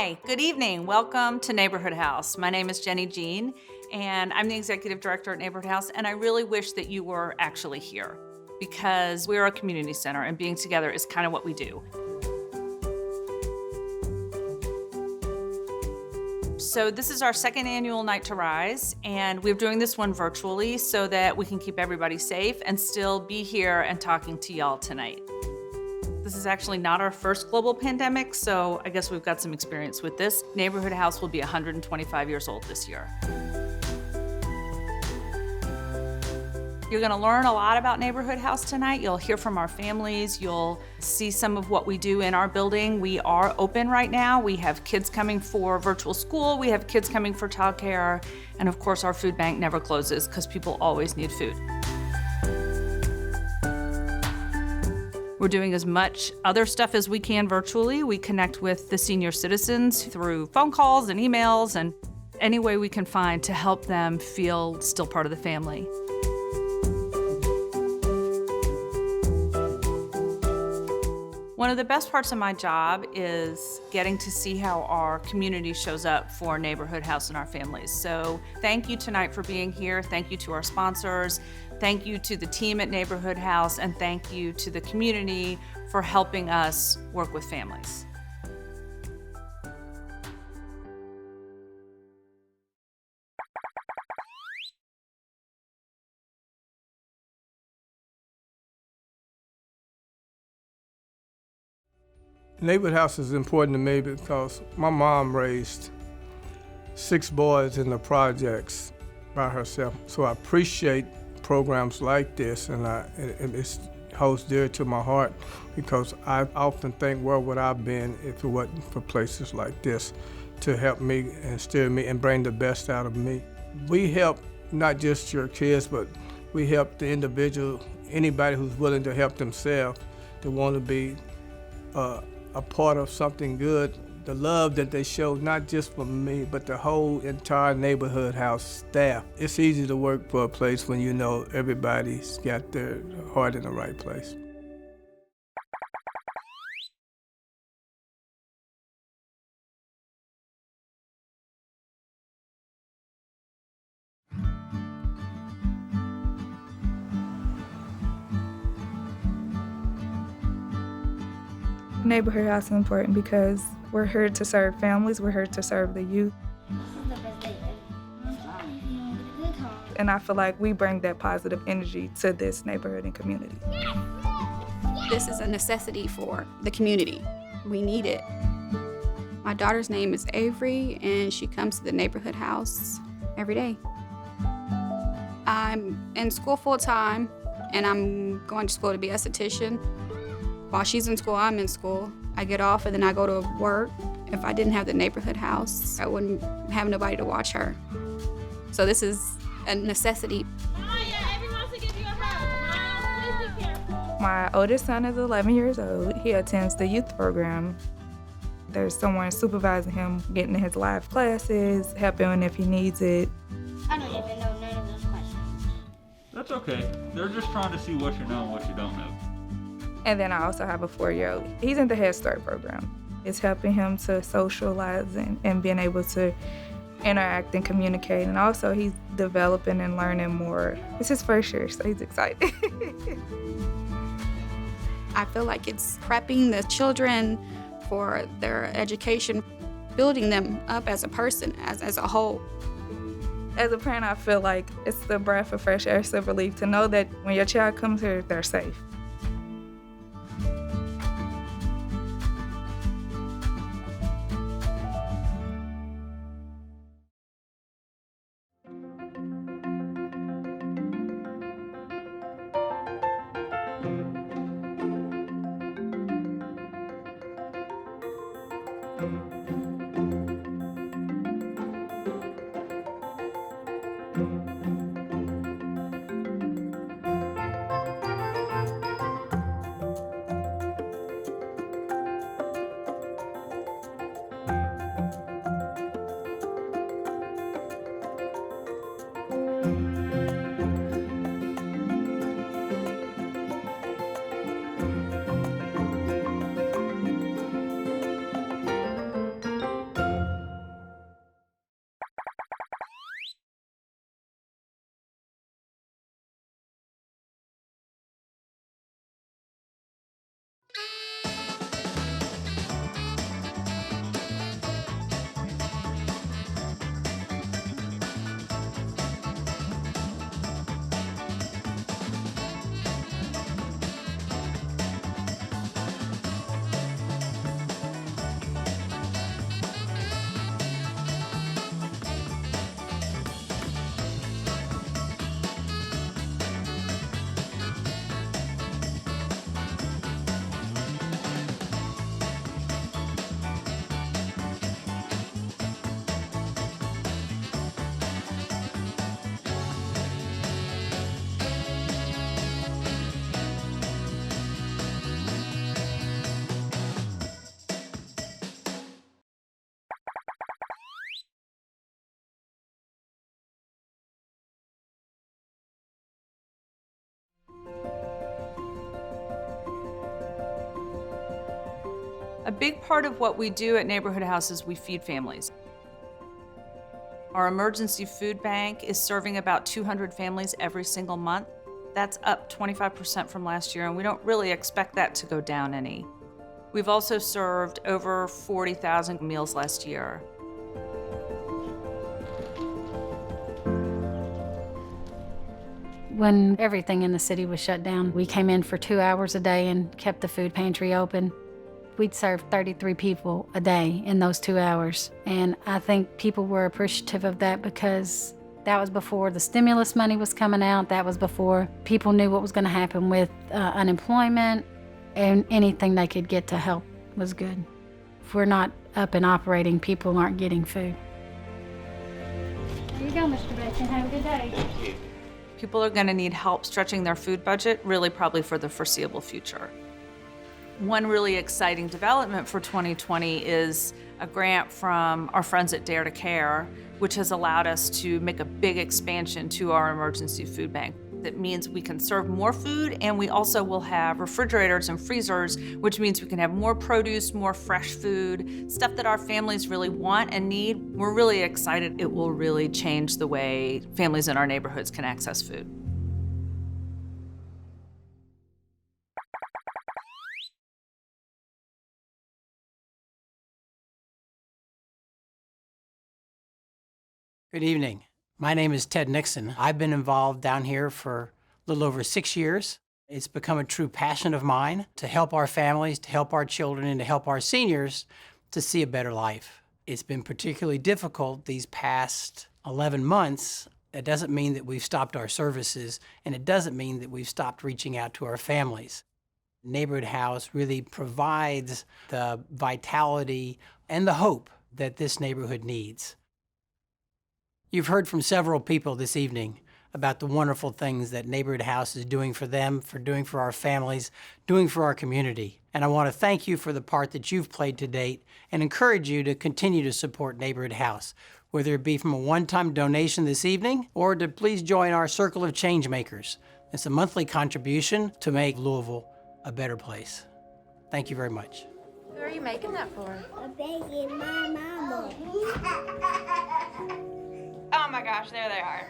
Hi, good evening. Welcome to Neighborhood House. My name is Jenny Jean, and I'm the Executive Director at Neighborhood House, and I really wish that you were actually here because we're a community center and being together is kind of what we do. So this is our second annual Night to Rise, and we're doing this one virtually so that we can keep everybody safe and still be here and talking to y'all tonight. This is actually not our first global pandemic, so I guess we've got some experience with this. Neighborhood House will be 125 years old this year. You're gonna learn a lot about Neighborhood House tonight. You'll hear from our families. You'll see some of what we do in our building. We are open right now. We have kids coming for virtual school. We have kids coming for childcare. And of course, our food bank never closes because people always need food. We're doing as much other stuff as we can virtually. We connect with the senior citizens through phone calls and emails and any way we can find to help them feel still part of the family. One of the best parts of my job is getting to see how our community shows up for Neighborhood House and our families. So thank you tonight for being here. Thank you to our sponsors. Thank you to the team at Neighborhood House, and thank you to the community for helping us work with families. Neighborhood House is important to me because my mom raised 6 boys in the projects by herself. So I appreciate programs like this, and it holds dear to my heart because I often think, where would I have been if it wasn't for places like this to help me and steer me and bring the best out of me. We help not just your kids, but we help the individual, anybody who's willing to help themselves, to want to be a part of something good. The love that they show, not just for me, but the whole entire Neighborhood House staff. It's easy to work for a place when you know everybody's got their heart in the right place. Neighborhood House is important because we're here to serve families, we're here to serve the youth. And I feel like we bring that positive energy to this neighborhood and community. This is a necessity for the community. We need it. My daughter's name is Avery, and she comes to the Neighborhood House every day. I'm in school full-time, and I'm going to school to be an esthetician. While she's in school, I'm in school. I get off and then I go to work. If I didn't have the Neighborhood House, I wouldn't have nobody to watch her. So this is a necessity. My oldest son is 11 years old. He attends the youth program. There's someone supervising him, getting his live classes, helping him if he needs it. I don't even know none of those questions. That's okay. They're just trying to see what you know and what you don't know. And then I also have a 4-year-old. He's in the Head Start program. It's helping him to socialize and being able to interact and communicate. And also he's developing and learning more. It's his first year, so he's excited. I feel like it's prepping the children for their education, building them up as a person, as a whole. As a parent, I feel like it's the breath of fresh air, it's a relief to know that when your child comes here, they're safe. A big part of what we do at Neighborhood House is we feed families. Our emergency food bank is serving about 200 families every single month. That's up 25% from last year, and we don't really expect that to go down any. We've also served over 40,000 meals last year. When everything in the city was shut down, we came in for 2 hours a day and kept the food pantry open. We'd serve 33 people a day in those 2 hours. And I think people were appreciative of that because that was before the stimulus money was coming out. That was before people knew what was going to happen with unemployment, and anything they could get to help was good. If we're not up and operating, people aren't getting food. There you go, Mr. Bacon. Have a good day. People are going to need help stretching their food budget, really probably for the foreseeable future. One really exciting development for 2020 is a grant from our friends at Dare to Care, which has allowed us to make a big expansion to our emergency food bank. That means we can serve more food, and we also will have refrigerators and freezers, which means we can have more produce, more fresh food, stuff that our families really want and need. We're really excited. It will really change the way families in our neighborhoods can access food. Good evening. My name is Ted Nixon. I've been involved down here for a little over 6 years. It's become a true passion of mine to help our families, to help our children, and to help our seniors to see a better life. It's been particularly difficult these past 11 months. That doesn't mean that we've stopped our services, and it doesn't mean that we've stopped reaching out to our families. Neighborhood House really provides the vitality and the hope that this neighborhood needs. You've heard from several people this evening about the wonderful things that Neighborhood House is doing for them, doing for our families, doing for our community. And I want to thank you for the part that you've played to date and encourage you to continue to support Neighborhood House, whether it be from a one-time donation this evening or to please join our Circle of Changemakers. It's a monthly contribution to make Louisville a better place. Thank you very much. Who are you making that for? I'm begging my mama. Oh my gosh, there they are.